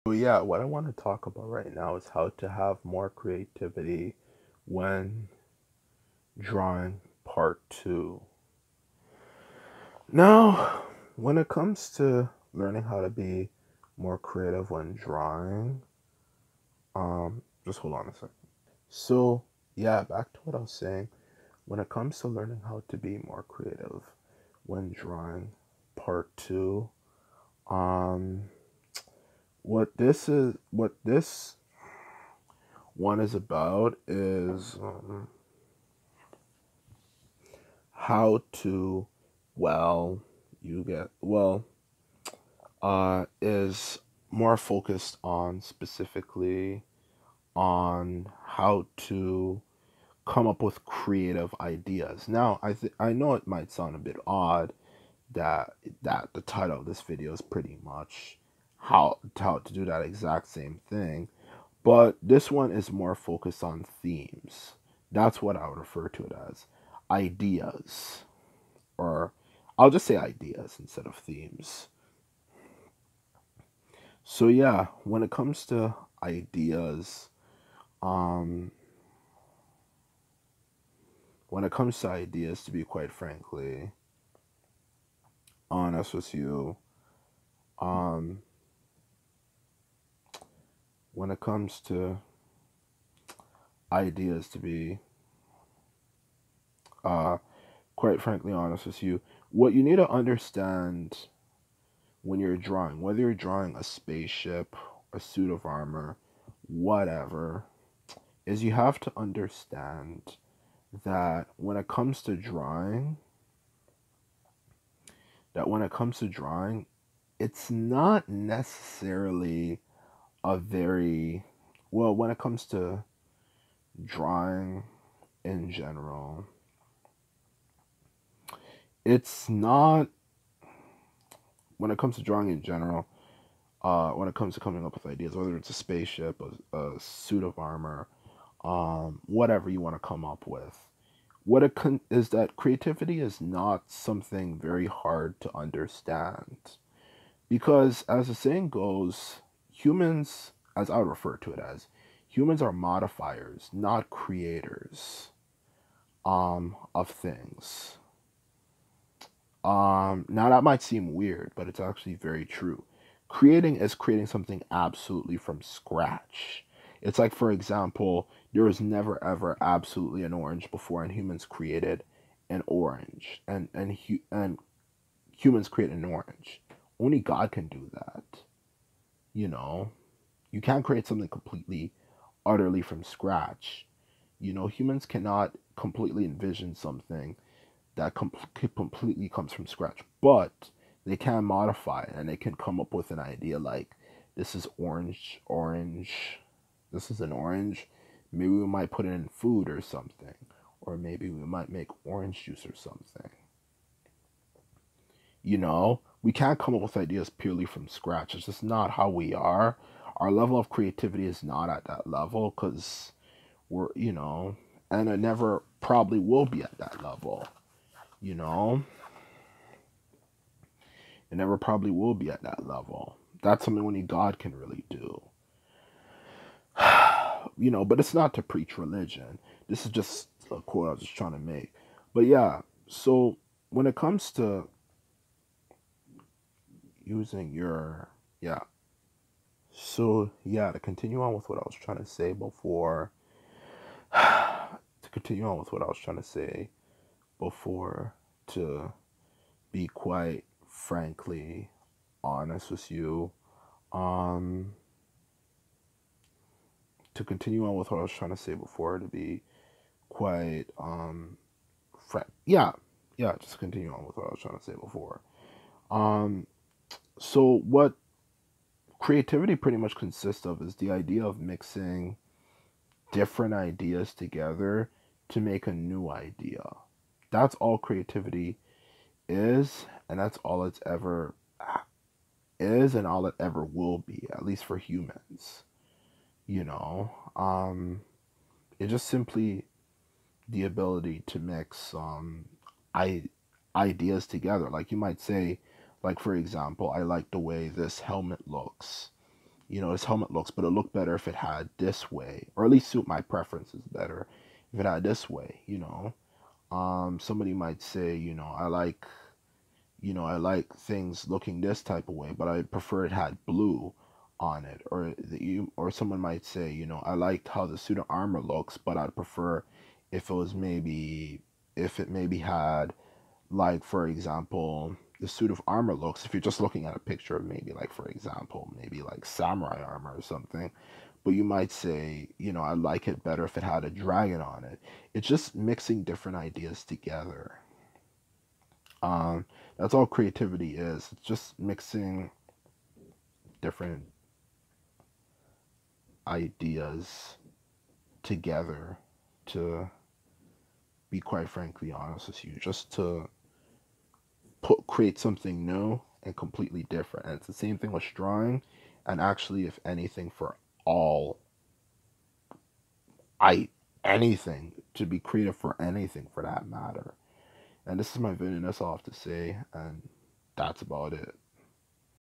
So yeah, what I want to talk about right now is how to have more creativity when drawing part two. Now, when it comes to learning how to be more creative when drawing, just hold on a second. So yeah, back to what I was saying. When it comes to learning how to be more creative when drawing part two, um, what this one is about is how to well you get well is more focused on specifically on how to come up with creative ideas. Now I know it might sound a bit odd that the title of this video is pretty much how to do that exact same thing, but this one is more focused on themes. That's what I would refer to it as, ideas, or I'll just say ideas instead of themes. So yeah, when it comes to ideas, um, to be quite frankly honest with you, um, when it comes to ideas, to be uh, quite frankly honest with you, what you need to understand when you're drawing, whether you're drawing a spaceship, a suit of armor, whatever, is you have to understand that when it comes to drawing, it's not necessarily a very well when it comes to drawing in general. It's not when it comes to drawing in general. When it comes to coming up with ideas, whether it's a spaceship, a suit of armor, whatever you want to come up with, is that creativity is not something very hard to understand. Because as the saying goes, humans, as I would refer to it as, humans are modifiers, not creators of things. Now that might seem weird, but it's actually very true. Creating is creating something absolutely from scratch. It's like, for example, there was never ever absolutely an orange before, and humans created an orange, and humans create an orange. Only God can do that. You know, you can't create something completely, utterly from scratch. Humans cannot completely envision something that completely comes from scratch, but they can modify it and they can come up with an idea like, this is orange, this is an orange. Maybe we might put it in food or something, or maybe we might make orange juice or something. We can't come up with ideas purely from scratch. It's just not how we are. Our level of creativity is not at that level because and it never probably will be at that level. You know, it never probably will be at that level. That's something only God can really do. But it's not to preach religion. This is just a quote I was just trying to make. But yeah, so when it comes to using your, yeah. So yeah, to continue on with what I was trying to say before, to continue on with what I was trying to say before, to be quite frankly honest with you, um, to continue on with what I was trying to say before, to be quite yeah, just continue on with what I was trying to say before. Um, so what creativity pretty much consists of is the idea of mixing different ideas together to make a new idea. That's all creativity is, and that's all it's ever is, and all it ever will be, at least for humans. You know, it's just simply the ability to mix I ideas together. Like you might say, like for example, I like the way this helmet looks. this helmet looks, but it looked better if it had this way, or at least suit my preferences better if it had this way. Somebody might say, I like things looking this type of way, but I prefer it had blue on it. Or someone might say, I liked how the suit of armor looks, but I'd prefer if it was maybe if it maybe had, like, for example, the suit of armor looks, if you're just looking at a picture of, maybe, like, for example, maybe like samurai armor or something, but you might say, I like it better if it had a dragon on it. It's just mixing different ideas together. um that's all creativity is. It's just mixing different ideas together, to be quite frankly honest with you, just to create something new and completely different. And it's the same thing with drawing, and actually, if anything, for all I anything, to be creative for anything for that matter. And this is my video, and that's all I have to say, and that's about it.